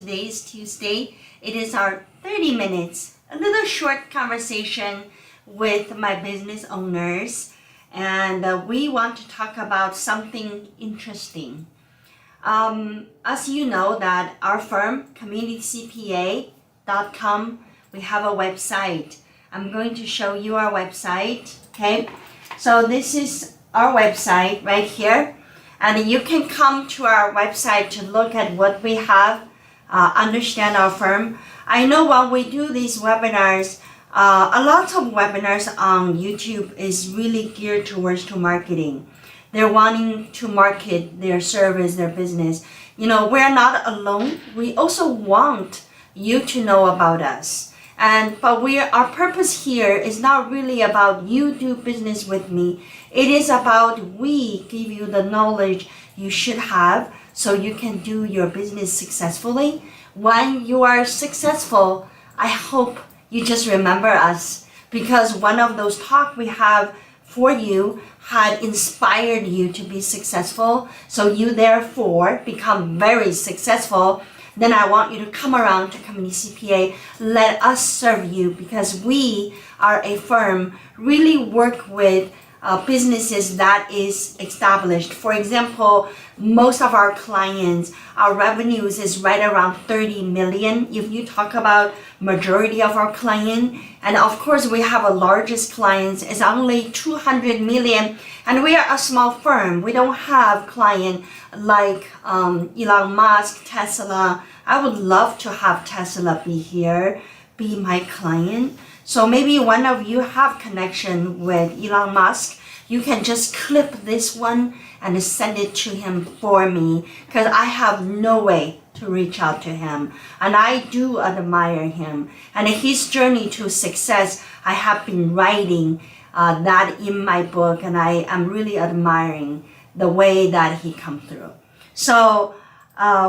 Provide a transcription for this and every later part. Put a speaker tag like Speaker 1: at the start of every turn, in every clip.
Speaker 1: Today is Tuesday. It is our 30 minutes, a little short conversation with my business owners. And we want to talk about something interesting. As you know that our firm, communitycpa.com, we have a website. I'm going to show you our website, okay? So this is our website right here. And you can come to our website to look at what we have, understand our firm. I know while we do these webinars, a lot of webinars on YouTube is really geared towards to marketing. They're wanting to market their service, their business. You know, we're not alone. We also want you to know about us. But our purpose here is not really about you do business with me. It is about we give you the knowledge you should have so you can do your business successfully. When you are successful, I hope you just remember us, because one of those talks we have for you had inspired you to be successful. So you therefore become very successful. Then I want you to come around to Community CPA. Let us serve you, because we are a firm really work with businesses that is established. For example, most of our clients, our revenues is right around 30 million. If you talk about majority of our client, and of course we have a largest clients is only 200 million, and we are a small firm. We don't have client like Elon Musk, Tesla. I would love to have Tesla be my client. So maybe one of you have connection with Elon Musk. You can just clip this one and send it to him for me, because I have no way to reach out to him. And I do admire him. And his journey to success, I have been writing that in my book, and I am really admiring the way that he come through. So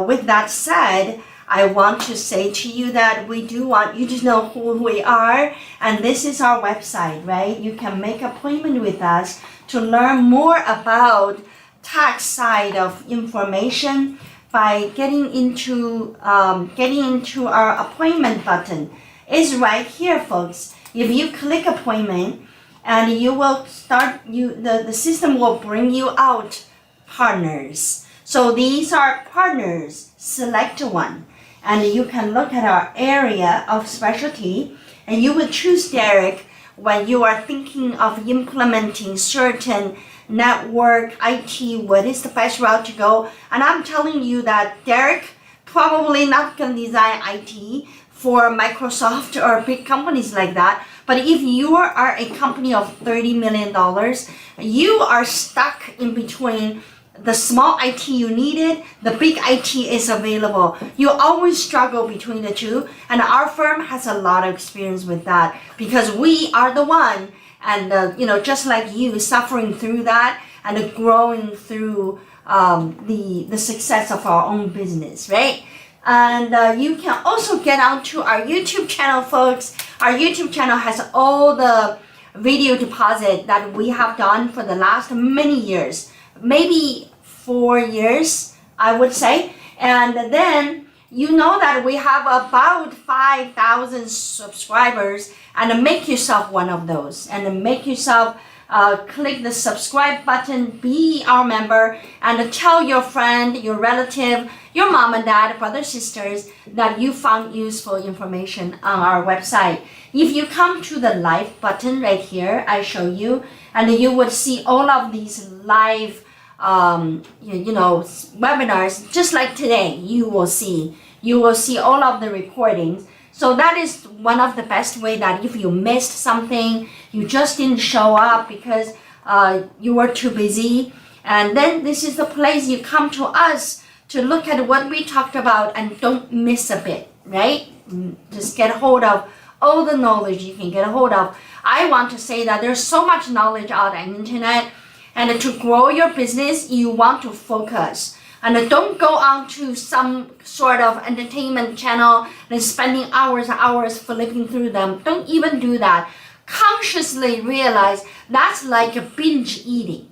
Speaker 1: with that said, I want to say to you that we do want you to know who we are, and this is our website, right? You can make appointment with us to learn more about tax side of information by getting into our appointment button. Is right here, folks. If you click appointment, and you will start, the system will bring you out partners. So these are partners. Select one. And you can look at our area of specialty, and you will choose Derek when you are thinking of implementing certain network, IT, what is the best route to go. And I'm telling you that Derek probably not going to design IT for Microsoft or big companies like that. But if you are a company of $30 million, you are stuck in between the small IT you needed, the big IT is available. You always struggle between the two, and our firm has a lot of experience with that, because we are the one, and just like you, suffering through that and growing through the success of our own business, right? And you can also get onto our YouTube channel, folks. Our YouTube channel has all the video deposit that we have done for the last many years, maybe 4 years, I would say. And then you know that we have about 5,000 subscribers, and make yourself one of those, and make yourself click the subscribe button, be our member, and tell your friend, your relative, your mom and dad, brothers, sisters, that you found useful information on our website. If you come to the live button right here, I show you, and you would see all of these live webinars, just like today. You will see all of the recordings. So that is one of the best way, that if you missed something, you just didn't show up because you were too busy, and then this is the place you come to us to look at what we talked about and don't miss a bit, right? Just get hold of all the knowledge you can get a hold of. I want to say that there's so much knowledge out on the internet, and to grow your business, you want to focus. And don't go on to some sort of entertainment channel and spending hours and hours flipping through them. Don't even do that. Consciously realize that's like a binge eating.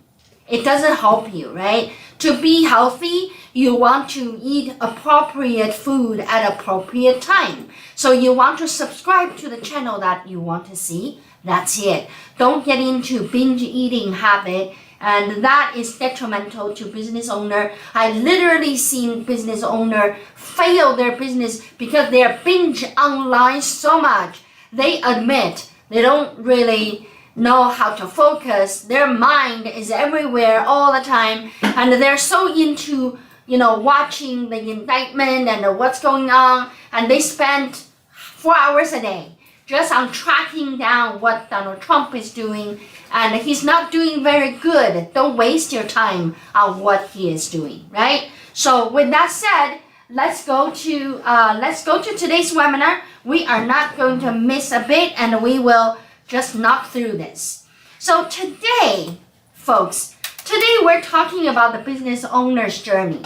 Speaker 1: It doesn't help you, right? To be healthy, you want to eat appropriate food at appropriate time. So you want to subscribe to the channel that you want to see. That's it. Don't get into binge eating habit, and that is detrimental to business owner. I literally seen business owner fail their business because they are binge online so much. They admit they don't really know how to focus. Their mind is everywhere all the time, and they're so into watching the indictment and what's going on, and they spend 4 hours a day just on tracking down what Donald Trump is doing, and he's not doing very good. Don't waste your time on what he is doing, right? So with that said, let's go to today's webinar. We are not going to miss a bit, and we will just knock through this. So today, folks, we're talking about the business owner's journey.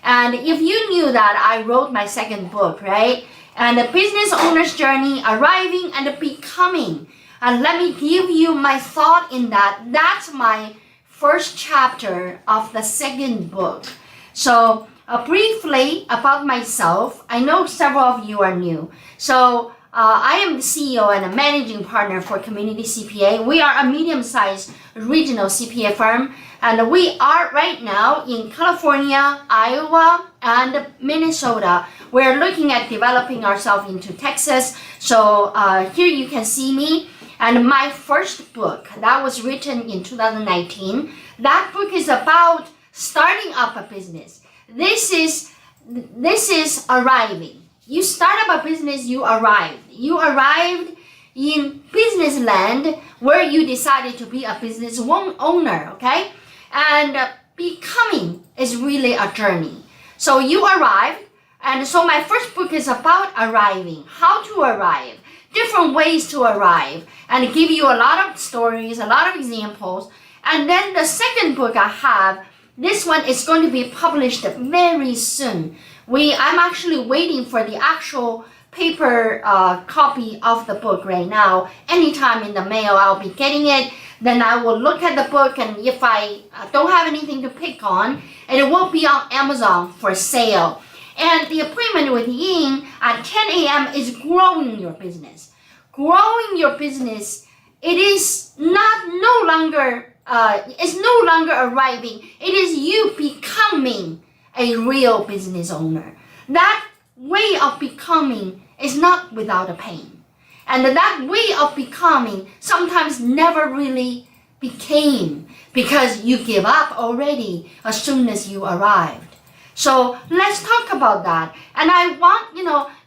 Speaker 1: And if you knew that, I wrote my second book, right? And the business owner's journey, arriving and becoming. And let me give you my thought in that. That's my first chapter of the second book. So briefly about myself, I know several of you are new. So I am the CEO and a managing partner for Community CPA. We are a medium-sized regional CPA firm, and we are right now in California, Iowa, and Minnesota. We're looking at developing ourselves into Texas. So here you can see me. And my first book, that was written in 2019. That book is about starting up a business. This is arriving. You start up a business, you arrived. You arrived in business land where you decided to be a business owner, okay? And becoming is really a journey. So you arrived, and so my first book is about arriving, how to arrive, different ways to arrive, and give you a lot of stories, a lot of examples. And then the second book I have, this one is going to be published very soon. I'm actually waiting for the actual paper copy of the book right now. Anytime in the mail, I'll be getting it. Then I will look at the book, and if I don't have anything to pick on, it will be on Amazon for sale. And the appointment with Ying at 10 a.m. is growing your business. Growing your business, it is no longer arriving. It is you becoming a real business owner. That way of becoming is not without a pain. And that way of becoming sometimes never really became because you give up already as soon as you arrived. So let's talk about that. And I want,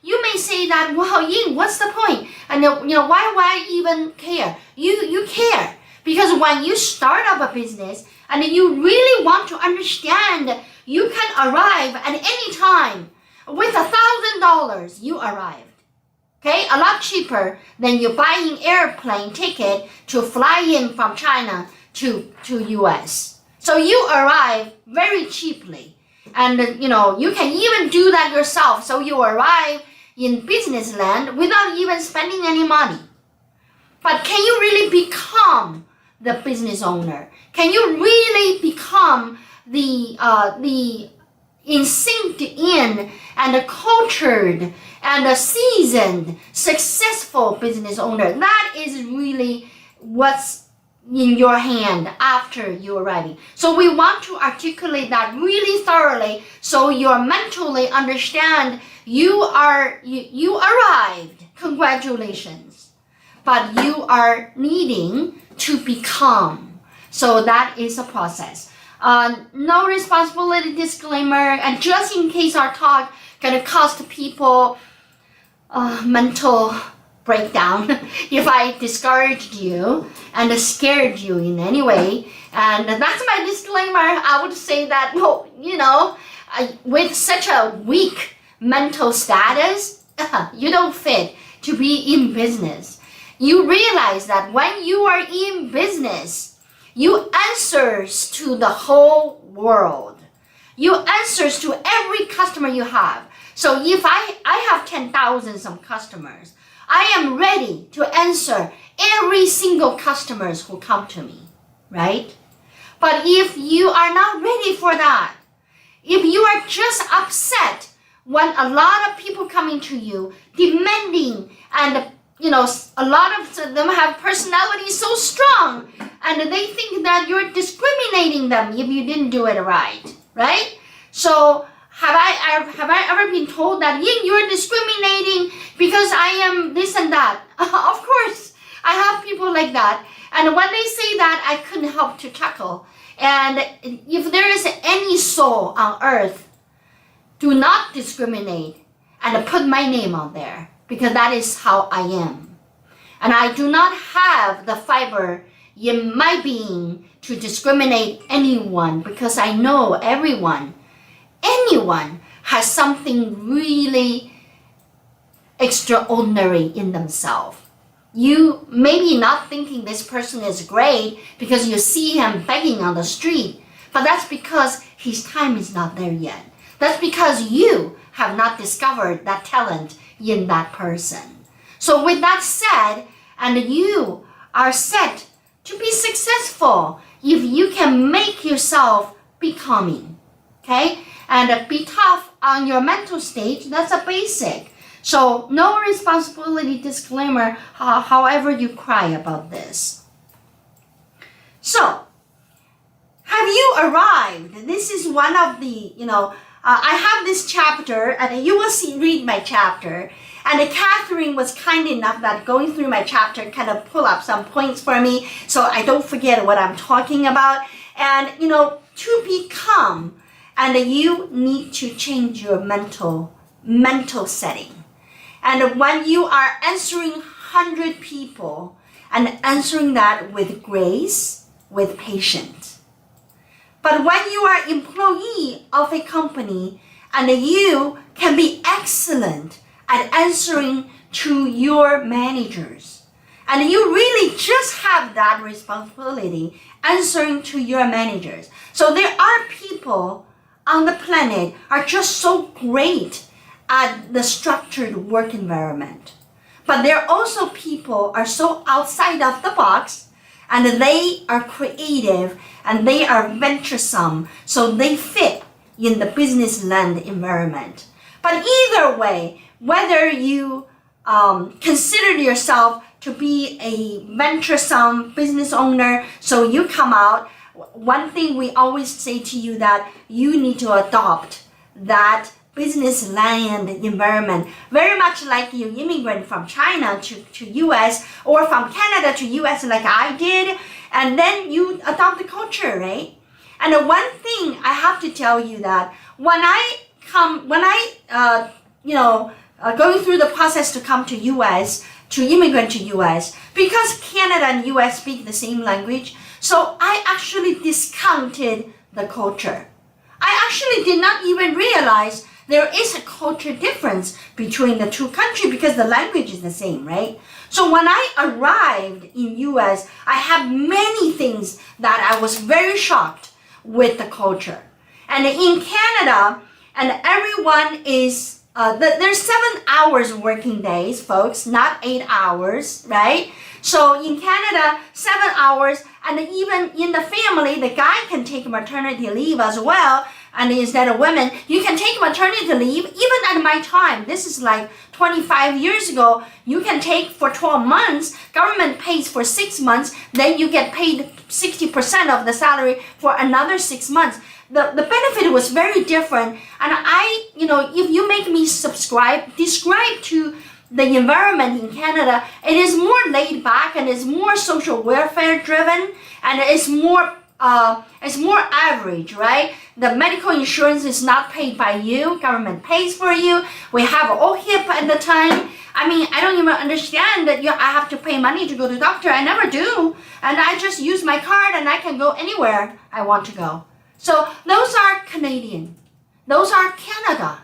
Speaker 1: you may say that, well, Ying, what's the point? And why even care? You care because when you start up a business and you really want to understand, you can arrive at any time. With $1,000, you arrived. Okay, a lot cheaper than you buying airplane ticket to fly in from China to US. So you arrive very cheaply, and you can even do that yourself. So you arrive in business land without even spending any money. But can you really become the business owner? Can you really become the synced in and a cultured and a seasoned, successful business owner? That is really what's in your hand after you arriving. So we want to articulate that really thoroughly so you mentally understand you arrived. Congratulations. But you are needing to become. So that is a process. No responsibility disclaimer, and just in case our talk gonna cost people mental breakdown if I discouraged you and scared you in any way. And that's my disclaimer. I would say that, with such a weak mental status, you don't fit to be in business. You realize that when you are in business, you answers to the whole world. You answers to every customer you have. So if I have 10,000 some customers, I am ready to answer every single customers who come to me, right? But if you are not ready for that, if you are just upset when a lot of people coming to you demanding, and a lot of them have personalities so strong, and they think that you're discriminating them if you didn't do it right? So have I ever been told that, Ying, you're discriminating because I am this and that? Of course, I have people like that. And when they say that, I couldn't help to chuckle. And if there is any soul on earth, do not discriminate and put my name out there, because that is how I am. And I do not have the fiber in my being to discriminate anyone, because I know anyone has something really extraordinary in themselves. You maybe not thinking this person is great because you see him begging on the street, but that's because his time is not there yet. That's because you have not discovered that talent in that person. So with that said, and you are set to be successful if you can make yourself becoming, okay? And be tough on your mental stage, that's a basic. So no responsibility disclaimer, however you cry about this. So, have you arrived? This is one of the, I have this chapter, and you will read my chapter. And Catherine was kind enough that going through my chapter kind of pull up some points for me so I don't forget what I'm talking about. And, to become, and you need to change your mental setting. And when you are answering 100 people and answering that with grace, with patience. But when you are employee of a company and you can be excellent at answering to your managers, and you really just have that responsibility answering to your managers. So there are people on the planet are just so great at the structured work environment. But there are also people are so outside of the box, and they are creative and they are venturesome, so they fit in the business land environment. But either way, whether you consider yourself to be a venturesome business owner, so you come out, one thing we always say to you that you need to adopt that business land environment, very much like you immigrant from China to US, or from Canada to US like I did, and then you adopt the culture, right? And the one thing I have to tell you that when I going through the process to come to US, to immigrant to US, because Canada and US speak the same language, so I actually discounted the culture. I actually did not even realize there is a culture difference between the two countries because the language is the same, right? So when I arrived in US, I have many things that I was very shocked with the culture. And in Canada, and everyone is, there's 7 hours working days, folks, not 8 hours, right? So in Canada, 7 hours, and even in the family, the guy can take maternity leave as well. And instead of women, you can take maternity leave. Even at my time, this is like 25 years ago, you can take for 12 months, government pays for 6 months, then you get paid 60% of the salary for another 6 months. The benefit was very different. And if you make me describe to the environment in Canada, it is more laid back and it's more social welfare driven, and it's more average, right? The medical insurance is not paid by you, government pays for you. We have OHIP at the time. I mean, I don't even understand that I have to pay money to go to the doctor. I never do. And I just use my card and I can go anywhere I want to go. So those are Canadian. Those are Canada.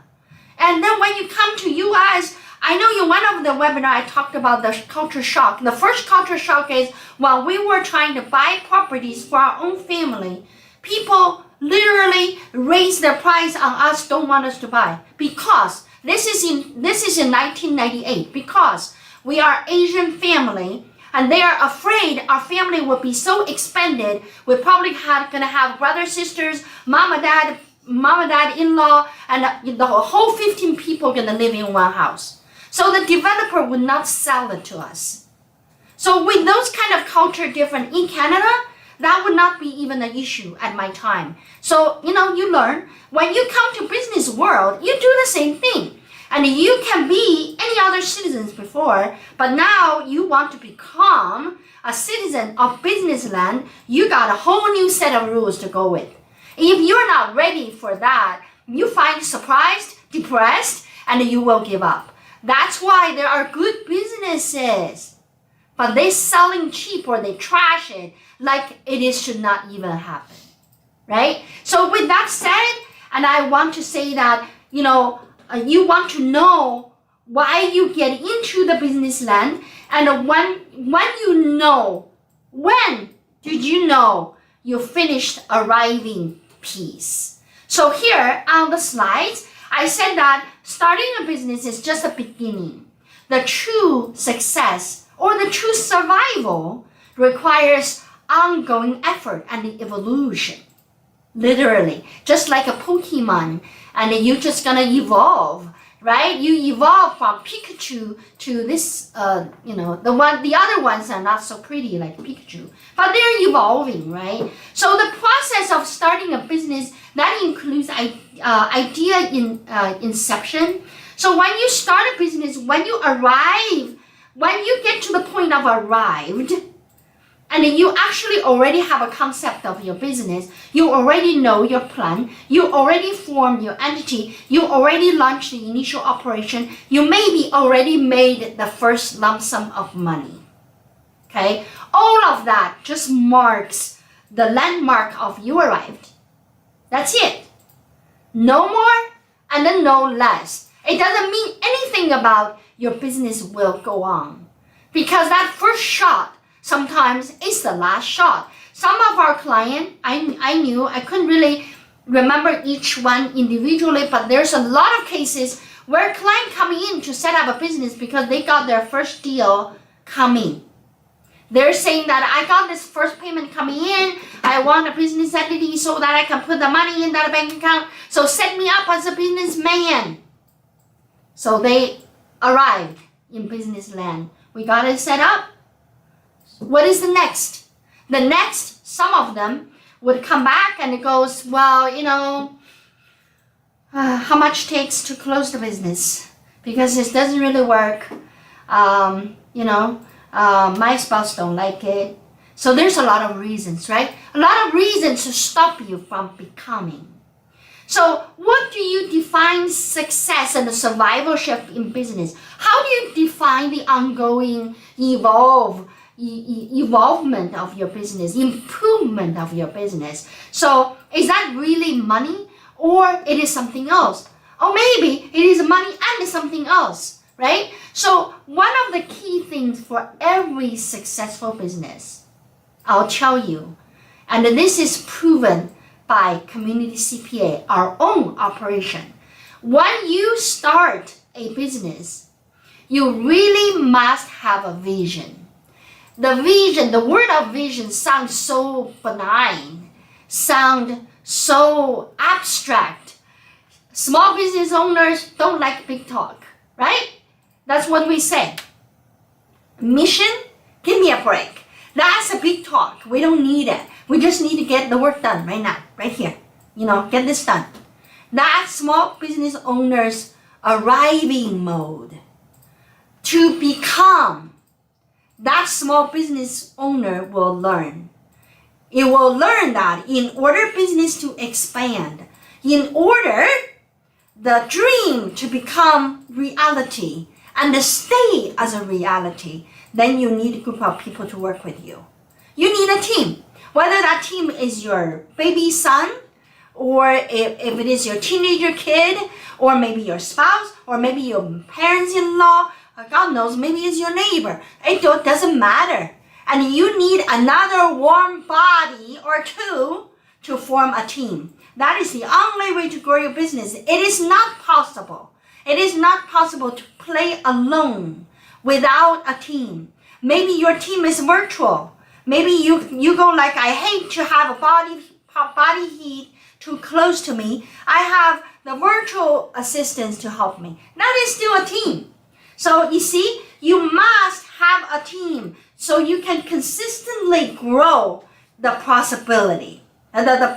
Speaker 1: And then when you come to US, I know in one of the webinar I talked about the culture shock. The first culture shock is while we were trying to buy properties for our own family, people literally raise their price on us, don't want us to buy, because this is in 1998, because we are Asian family,
Speaker 2: And they are afraid our family will be so expanded. We're probably gonna have brothers, sisters, mom and dad, in-law, and the whole 15 people gonna live in one house. So the developer would not sell it to us. So with those kind of culture different in Canada, that would not be even an issue at my time. So, you learn. When you come to business world, you do the same thing. And you can be any other citizens before, but now you want to become a citizen of business land, you got a whole new set of rules to go with. If you're not ready for that, you find surprised, depressed, and you will give up. That's why there are good businesses, but they selling cheap or they trash it like should not even happen, right? So with that said, and I want to say that, you want to know why you get into the business land, and when did you know you finished arriving piece? So here on the slides, I said that starting a business is just a beginning. The true success or the true survival requires ongoing effort and evolution. Literally, just like a Pokemon, and you're just gonna evolve, right? You evolve from Pikachu to this, the other ones are not so pretty like Pikachu, but they're evolving, right? So the process of starting a business, that includes idea inception. So when you start a business, when you get to the point of arrived, and you actually already have a concept of your business, you already know your plan, you already formed your entity, you already launched the initial operation, you maybe already made the first lump sum of money, okay? All of that just marks the landmark of you arrived. That's it. No more and then no less. It doesn't mean anything about your business will go on, because that first shot sometimes it's the last shot. Some of our clients, I couldn't really remember each one individually, but there's a lot of cases where clients come in to set up a business because they got their first deal coming. They're saying that I got this first payment coming in, I want a business entity so that I can put the money in that bank account, so set me up as a businessman. So they arrived in business land. We got it set up. What is the next? The next, some of them would come back and it goes, well, how much it takes to close the business? Because it doesn't really work. My spouse don't like it. So there's a lot of reasons, right? A lot of reasons to stop you from becoming. So what do you define success and the survivorship in business? How do you define the ongoing evolvement of your business, improvement of your business? So is that really money, or it is something else? Or maybe it is money and something else, right? So one of the key things for every successful business, I'll tell you, and this is proven by Community CPA, our own operation. When you start a business, you really must have a vision. The vision, the word of vision sounds so benign, sound so abstract. Small business owners don't like big talk, right? That's what we say. Mission, give me a break. That's a big talk. We don't need it. We just need to get the work done right now, right here. Get this done. That's small business owners' arriving mode. To become, that small business owner will learn. It will learn that in order business to expand, in order the dream to become reality and to stay as a reality, then you need a group of people to work with you. You need a team. Whether that team is your baby son, or if it is your teenager kid, or maybe your spouse, or maybe your parents-in-law, or God knows, maybe it's your neighbor. It doesn't matter. And you need another warm body or two to form a team. That is the only way to grow your business. It is not possible. It is not possible to play alone without a team.
Speaker 1: Maybe your team is virtual. Maybe you go like, I hate to have a body heat too close to me. I have the virtual assistants to help me. That is still a team. So you see, you must have a team so you can consistently grow the possibility, the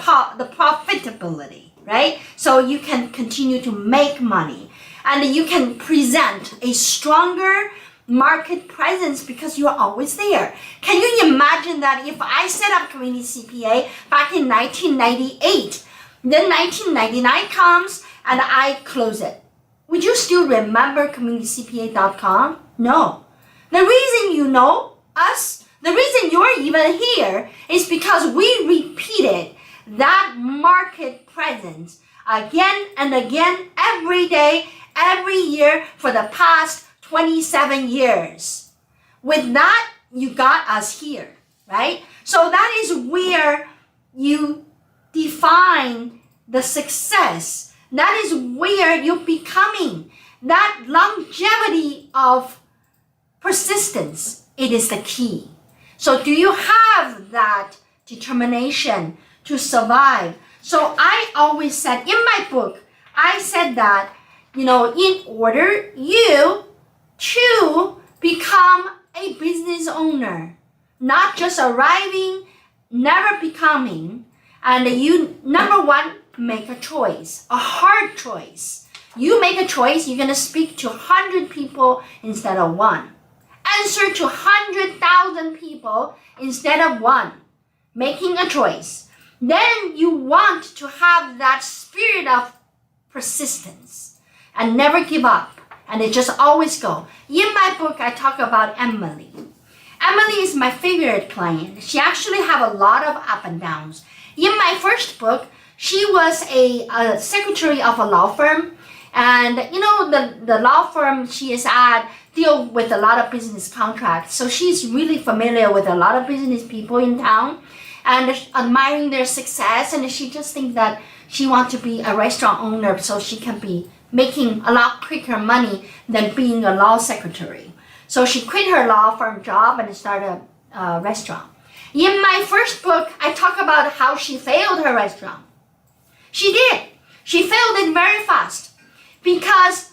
Speaker 1: profitability, right? So you can continue to make money and you can present a stronger market presence because you are always there. Can you imagine that if I set up Community CPA back in 1998, then 1999 comes and I close it? Would you still remember communitycpa.com? No. The reason you know us, the reason you're even here is because we repeated that market presence again and again every day, every year for the past 27 years. With that, you got us here, right? So that is where you define the success. That is where you're becoming. That longevity of persistence, it is the key. So do you have that determination to survive? So I always said in my book, I said that, in order you to become a business owner, not just arriving, never becoming, and you, number one, make a choice, a hard choice. You make a choice, you're going to speak to 100 people instead of one. Answer to 100,000 people instead of one. Making a choice. Then you want to have that spirit of persistence and never give up. And it just always go. In my book, I talk about Emily. Emily is my favorite client. She actually have a lot of up and downs. In my first book, she was a secretary of a law firm. And the law firm she is at deal with a lot of business contracts. So she's really familiar with a lot of business people in town and admiring their success. And she just thinks that she wants to be a restaurant owner so she can be making a lot quicker money than being a law secretary. So she quit her law firm job and started a restaurant. In my first book, I talk about how she failed her restaurant. She did. She failed it very fast because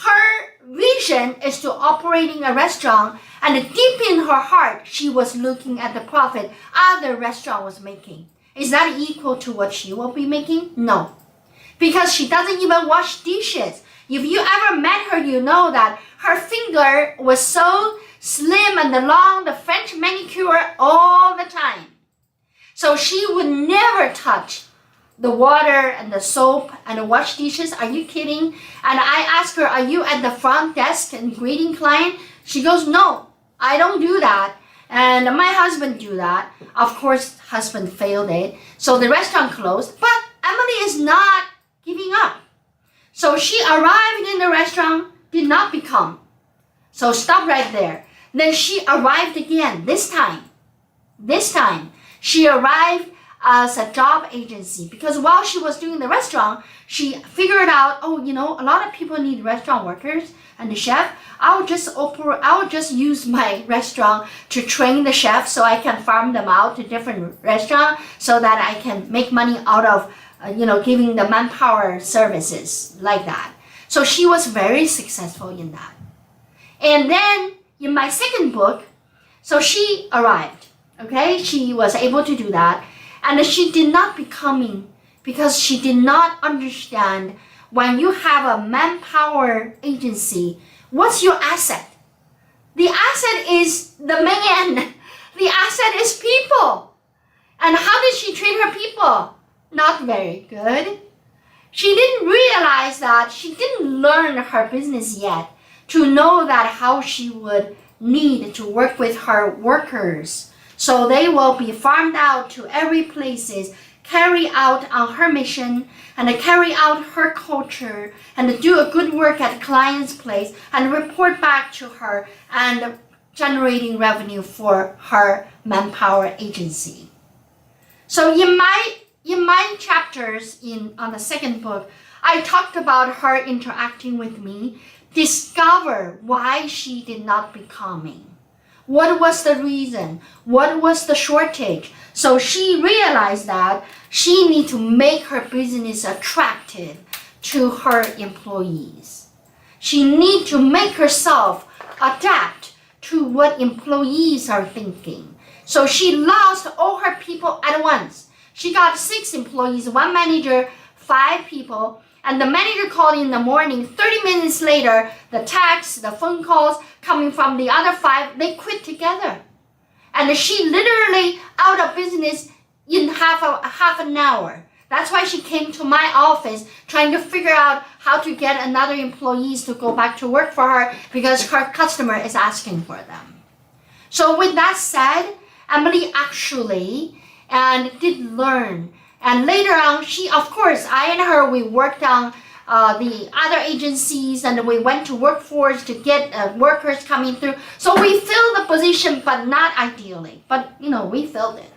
Speaker 1: her vision is to operating a restaurant, and deep in her heart, she was looking at the profit other restaurant was making. Is that equal to what she will be making? No. Because she doesn't even wash dishes. If you ever met her, you know that her finger was so slim and long, the French manicure all the time. So she would never touch the water and the soap and wash dishes. Are you kidding? And I asked her, are you at the front desk and greeting client? She goes, no, I don't do that. And my husband do that. Of course, husband failed it. So the restaurant closed. But Emily is not giving up. So she arrived in the restaurant, did not become. So stop right there. Then she arrived again, this time. She arrived as a job agency because while she was doing the restaurant, she figured out, a lot of people need restaurant workers and the chef. I would just use my restaurant to train the chef so I can farm them out to different restaurants so that I can make money out of giving the manpower services like that. So she was very successful in that. And then in my second book, so she arrived, okay? She was able to do that. And she did not becoming because she did not understand when you have a manpower agency, what's your asset? The asset is the man. The asset is people. And how did she treat her people? Not very good. She didn't realize that she didn't learn her business yet to know that how she would need to work with her workers. So they will be farmed out to every places, carry out on her mission and carry out her culture and do a good work at client's place and report back to her and generating revenue for her manpower agency. So in my chapters on the second book, I talked about her interacting with me, discover why she did not becoming.
Speaker 2: What was the reason? What was the shortage? So she realized that she needs to make her business attractive to her employees. She needs to make herself adapt to what employees are thinking. So she lost all her people at once. She got 6 employees, 1 manager, 5 people, and the manager called in the morning. 30 minutes later, the texts, the phone calls coming from the other 5, they quit together. And she literally out of business in half an hour. That's why she came to my office trying to figure out how to get another employees to go back to work for her because her customer is asking for them. So with that said, Emily actually did learn. And later on, I and her, we worked on the other agencies and we went to workforce to get workers coming through. So we filled the position, but not ideally. But, we filled it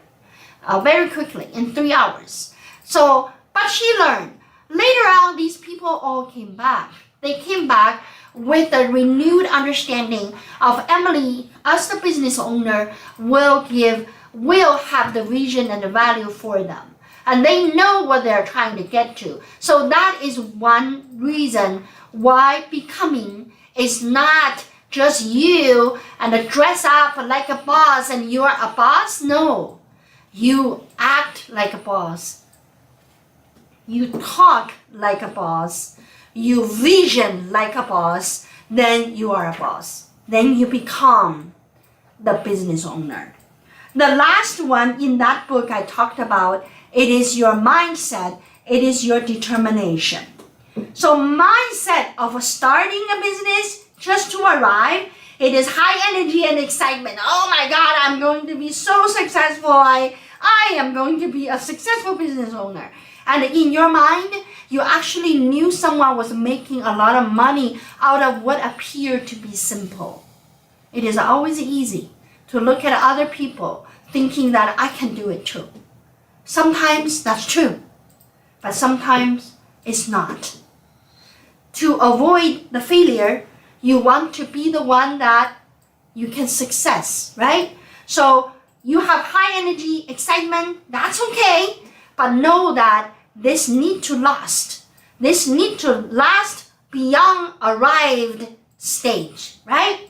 Speaker 2: very quickly in 3 hours. So, but she learned. Later on, these people all came back. They came back with a renewed understanding of Emily as the business owner will have the vision and the value for them. And they know what they're trying to get to. So that is one reason why becoming is not just you and dress up like a boss and you're a boss. No, you act like a boss. You talk like a boss. You vision like a boss. Then you are a boss. Then you become the business owner. The last one in that book I talked about, it is your mindset. It is your determination. So mindset of starting a business just to arrive, it is high energy and excitement. Oh my God, I'm going to be so successful. I am going to be a successful business owner. And in your mind, you actually knew someone was making a lot of money out of what appeared to be simple. It is always easy to look at other people thinking that I can do it too. Sometimes that's true, but sometimes it's not. To avoid the failure, you want to be the one that you can success, right? So you have high energy, excitement, that's okay, but know that this need to last. This need to last beyond arrived stage, right?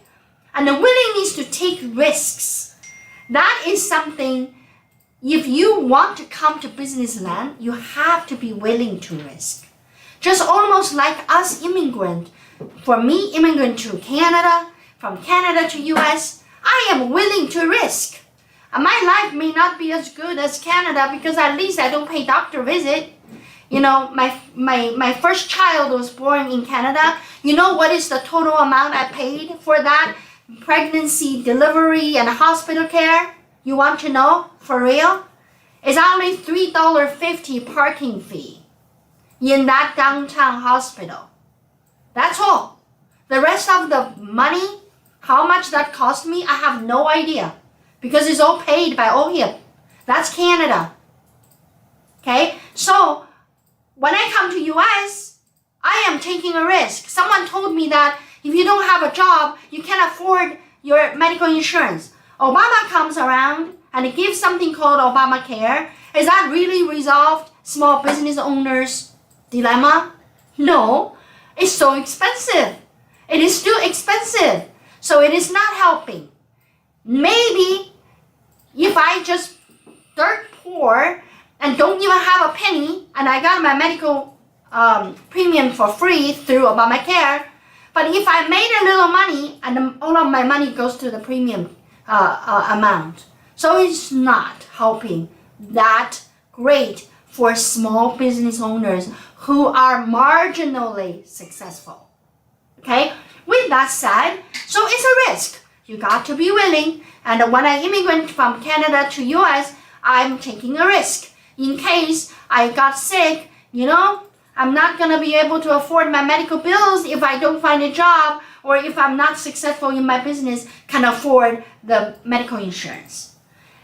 Speaker 2: And the willingness to take risks. That is something, if you want to come to business land, you have to be willing to risk. Just almost like us immigrant. For me, immigrant to Canada, from Canada to US, I am willing to risk. And my life may not be as good as Canada because at least I don't pay doctor visit. My first child was born in Canada. You know what is the total amount I paid for that? Pregnancy, delivery, and hospital care? You want to know? For real? It's only $3.50 parking fee in that downtown hospital. That's all. The rest of the money, how much that cost me, I have no idea. Because it's all paid by OHIP. That's Canada. Okay? So, when I come to US, I am taking a risk. Someone told me that if you don't have a job, you can't afford your medical insurance. Obama comes around and gives something called Obamacare. Is that really resolved small business owners' dilemma? No. It's so expensive. It is still expensive. So it is not helping. Maybe if I just dirt poor and don't even have a penny and I got my medical premium for free through Obamacare, but if I made a little money and all of my money goes to the premium amount. So it's not helping that great for small business owners who are marginally successful. Okay? With that said, so it's a risk. You got to be willing. And when I immigrate from Canada to US, I'm taking a risk. In case I got sick, I'm not going to be able to afford my medical bills if I don't find a job, or if I'm not successful in my business, can afford the medical insurance.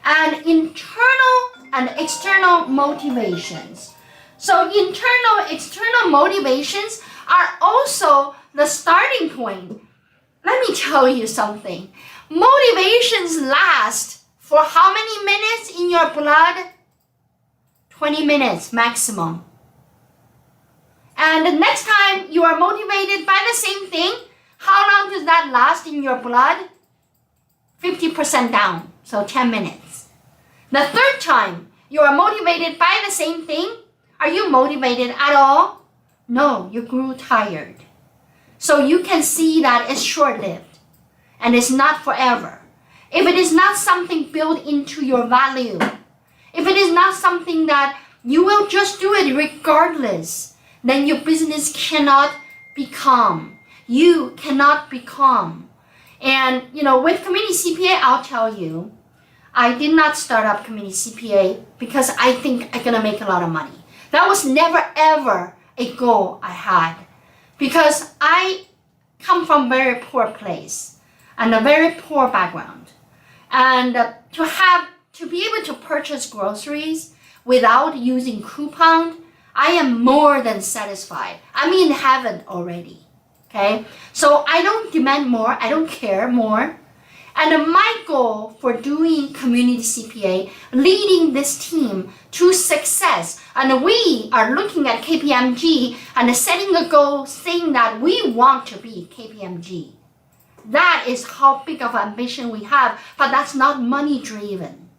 Speaker 2: And internal and external motivations. So internal, external motivations are also the starting point. let me tell you something. Motivations last for how many minutes in your blood? 20 minutes maximum. And the next time you are motivated by the same thing, how long does that last in your blood? 50% down, so 10 minutes. The third time you are motivated by the same thing, are you motivated at all? No, you grew tired. So you can see that it's short-lived and it's not forever. If it is not something built into your value, if it is not something that you will just do it regardless, then your business cannot become. You cannot become. And with Community CPA, I'll tell you, I did not start up Community CPA because I think I'm gonna make a lot of money. That was never ever a goal I had, because I come from a very poor place and a very poor background. And to be able to purchase groceries without using coupon, I am more than satisfied. I'm in heaven already. Okay? So I don't demand more, I don't care more. And my goal for doing Community CPA, leading this team to success, and we are looking at KPMG and setting a goal saying that we want to be KPMG. That is how big of ambition we have, but that's not money driven.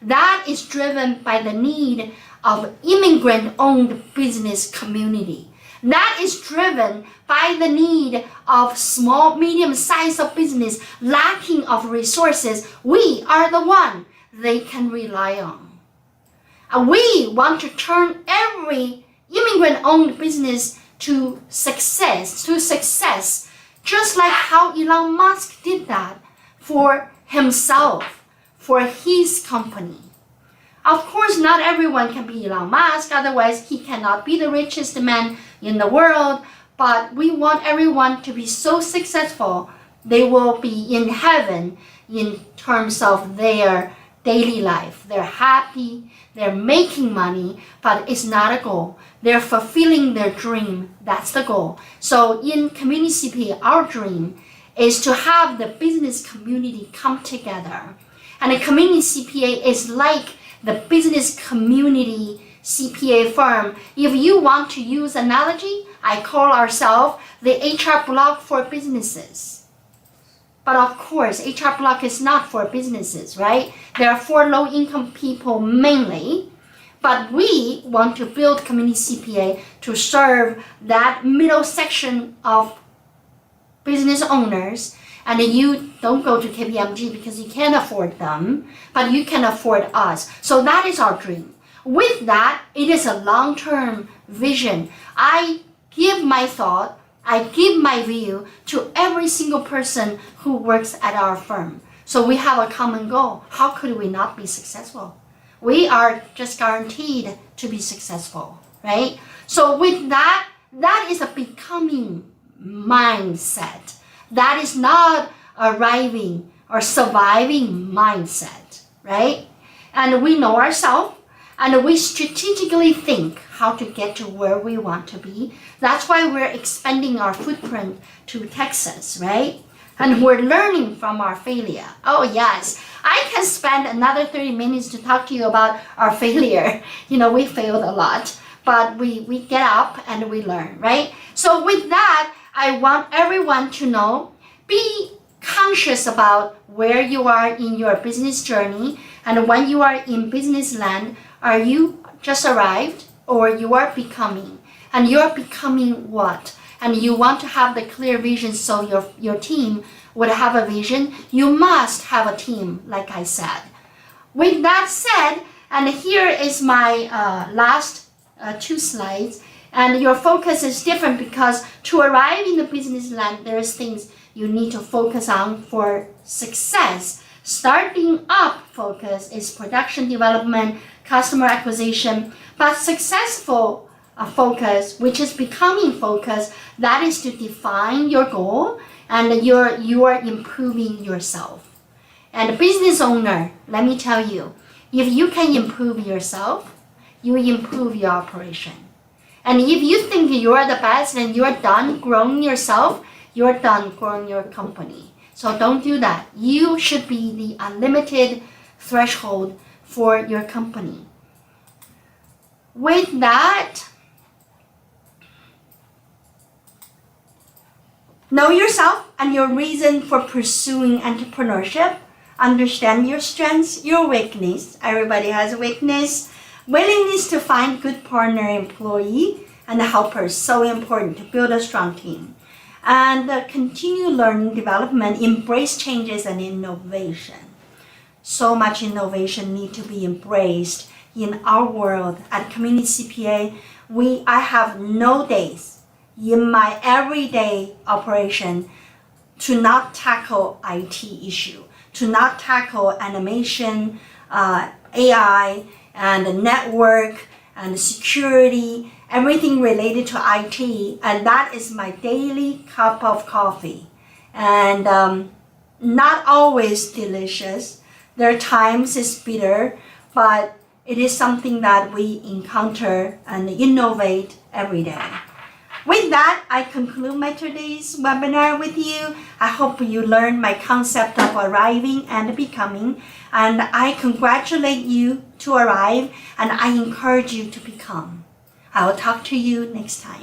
Speaker 2: That is driven by the need of immigrant-owned business community. That is driven by the need of small, medium-sized of business lacking of resources. We are the one they can rely on. And we want to turn every immigrant-owned business to success, just like how Elon Musk did that for himself, for his company. Of course, not everyone can be Elon Musk, otherwise he cannot be the richest man in the world, but we want everyone to be so successful they will be in heaven in terms of their daily life. They're happy, they're making money, but it's not a goal. They're fulfilling their dream. That's the goal. So in Community CPA, our dream is to have the business community come together. And a Community CPA is like the business community CPA firm. If you want to use analogy, I call ourselves the HR block for businesses. But of course, HR block is not for businesses, right? They are for low-income people mainly. But we want to build Community CPA to serve that middle section of business owners. And you don't go to KPMG because you can't afford them, but you can afford us. So that is our dream. With that, it is a long-term vision. I give my thought, I give my view to every single person who works at our firm. So we have a common goal. How could we not be successful? We are just guaranteed to be successful, right? So with that, that is a becoming mindset. That is not arriving or surviving mindset, right? And we know ourselves, and we strategically think how to get to where we want to be. That's why we're expanding our footprint to Texas, right? And we're learning from our failure. Oh yes, I can spend another 30 minutes to talk to you about our failure. We failed a lot, but we get up and we learn, right? So with that, I want everyone to know, be conscious about where you are in your business journey, and when you are in business land, are you just arrived or you are becoming? And you are becoming what? And you want to have the clear vision so your team would have a vision. You must have a team, like I said. With that said, and here is my last 2 slides. And your focus is different because to arrive in the business land, there's things you need to focus on for success. Starting up focus is production development, customer acquisition, but successful focus, which is becoming focus, that is to define your goal and you are improving yourself. And a business owner, let me tell you, if you can improve yourself, you improve your operation. And if you think you are the best and you are done growing yourself, you're done growing your company. So don't do that. You should be the unlimited threshold for your company. With that, know yourself and your reason for pursuing entrepreneurship. Understand your strengths, your weakness. Everybody has a weakness. Willingness to find good partner, employee, and helper is so important to build a strong team. And continue learning, development, embrace changes and innovation. So much innovation need to be embraced in our world. At Community CPA, I have no days in my everyday operation to not tackle IT issue, to not tackle animation, AI, and network, and security, everything related to IT, and that is my daily cup of coffee. And not always delicious. There are times it's bitter, but it is something that we encounter and innovate every day. With that, I conclude my today's webinar with you. I hope you learned my concept of arriving and becoming, and I congratulate you to arrive, and I encourage you to become. I will talk to you next time.